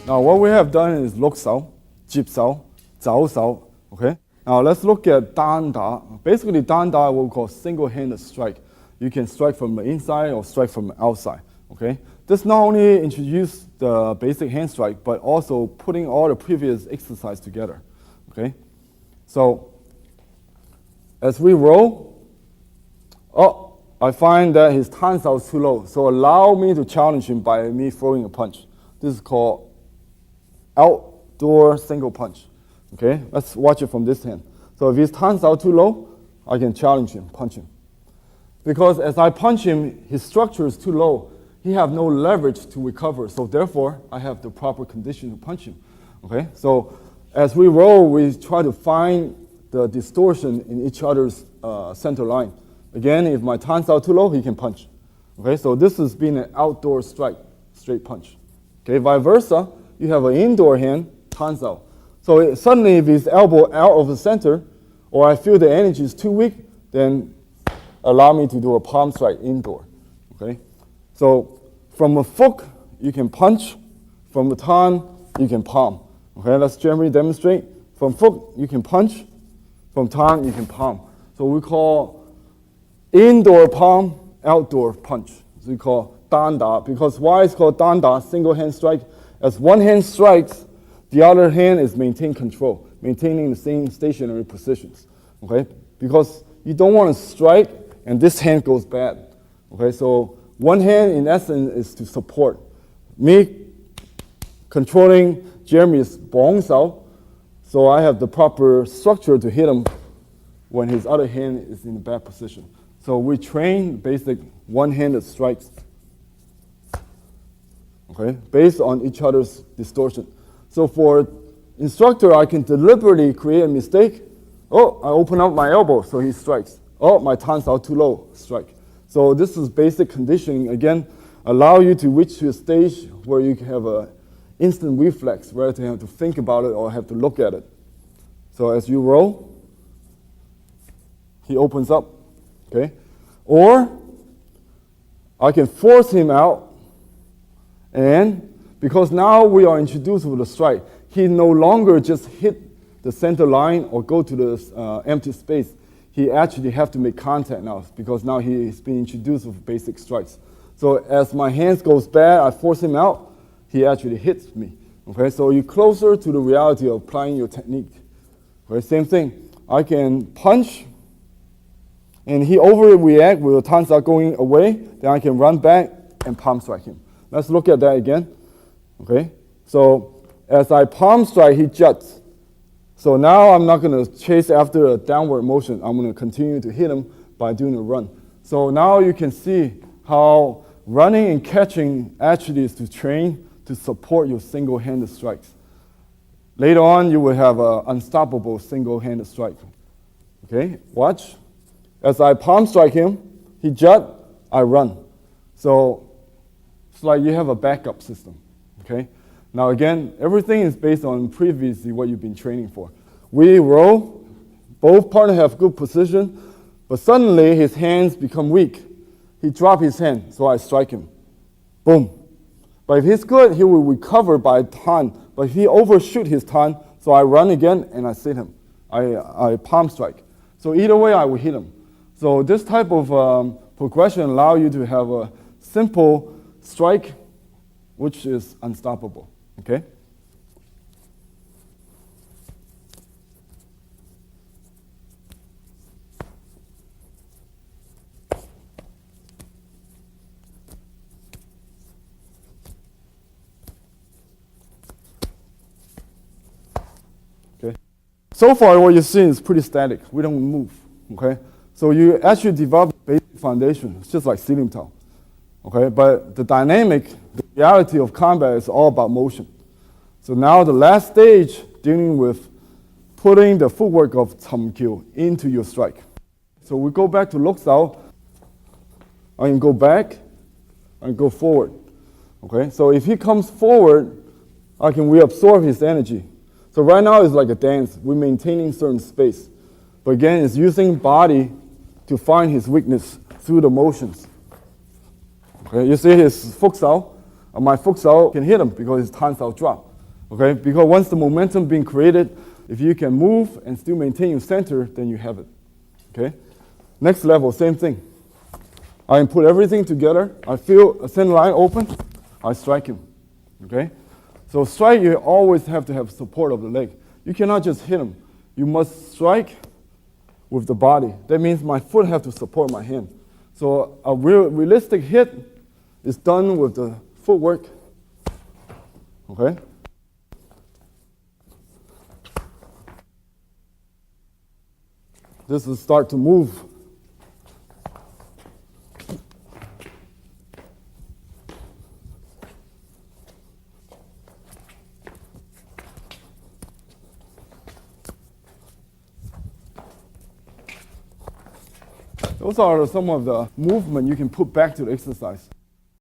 Now what we have done is lok sao, jip sao, zao sao. Okay. Now let's look at dan da. Basically, dan da what we call single-handed strike. You can strike from the inside or strike from the outside. Okay. This not only introduces the basic hand strike, but also putting all the previous exercise together. Okay. So as we roll, I find that his tan sao is too low. So allow me to challenge him by me throwing a punch. This is called outdoor single punch. Okay, let's watch it from this hand. So if his tan sao too low, I can challenge him, punch him. Because as I punch him, his structure is too low. He have no leverage to recover. So therefore, I have the proper condition to punch him. Okay, so as we roll, we try to find the distortion in each other's center line. Again, if my tan sao too low, he can punch. Okay, so this has been an outdoor strike, straight punch. Okay, vice versa, you have an indoor hand, tan sao. So suddenly, if his elbow out of the center, or I feel the energy is too weak, then allow me to do a palm strike indoor. Okay, so from a foot, you can punch. From the tan, you can palm. Okay, let's generally demonstrate. From foot, you can punch. From tan, you can palm. So we call indoor palm, outdoor punch. So we call dan da. Because why it's called dan da, single hand strike? As one hand strikes, the other hand is maintain control, maintaining the same stationary positions. Okay, because you don't want to strike and this hand goes bad. Okay, so one hand in essence is to support. Me controlling Jeremy's bong sao, so I have the proper structure to hit him when his other hand is in a bad position. So we train basic one-handed strikes, okay, based on each other's distortion. So for instructor, I can deliberately create a mistake. Oh, I open up my elbow, so he strikes. Oh, my tan sao too low, strike. So this is basic conditioning. Again, allow you to reach to a stage where you can have an instant reflex rather than have to think about it or have to look at it. So as you roll, he opens up, okay? Or I can force him out, and because now we are introduced with a strike, he no longer just hit the center line or go to the empty space. He actually have to make contact now because now he is being introduced with basic strikes. So as my hands goes bad, I force him out, he actually hits me. Okay, so you're closer to the reality of applying your technique. Okay, same thing. I can punch, and he overreact with the tan sao going away, then I can run back and palm strike him. Let's look at that again. Okay, so as I palm strike, he juts. So now I'm not going to chase after a downward motion. I'm going to continue to hit him by doing a run. So now you can see how running and catching actually is to train to support your single-handed strikes. Later on, you will have an unstoppable single-handed strike. Okay, watch. As I palm strike him, he jut, I run. So it's like you have a backup system. Okay. Now again, everything is based on previously what you've been training for. We roll, both partners have good position, but suddenly his hands become weak. He drops his hand, so I strike him. Boom. But if he's good, he will recover by tan. But if he overshoot his tan, so I run again and I sit him. I palm strike. So either way, I will hit him. So this type of progression allows you to have a simple strike, which is unstoppable. Okay? So far, what you're seeing is pretty static. We don't move, okay? So you actually develop a basic foundation. It's just like ceiling tile, okay? But the dynamic, the reality of combat is all about motion. So now the last stage, dealing with putting the footwork of chamkyo into your strike. So we go back to lok sao. I can go back and go forward, okay? So if he comes forward, I can reabsorb his energy. So right now it's like a dance. We're maintaining certain space. But again, it's using body to find his weakness through the motions. Okay, you see his foot sao, my foot sao can hit him because his tan sao drop. Okay, because once the momentum being created, if you can move and still maintain your center, then you have it. Okay, next level, same thing. I put everything together. I feel a center line open. I strike him. Okay, so strike, you always have to have support of the leg. You cannot just hit him. You must strike with the body. That means my foot have to support my hand. So a realistic hit is done with the footwork. Okay. This will start to move. Those are some of the movement you can put back to the exercise.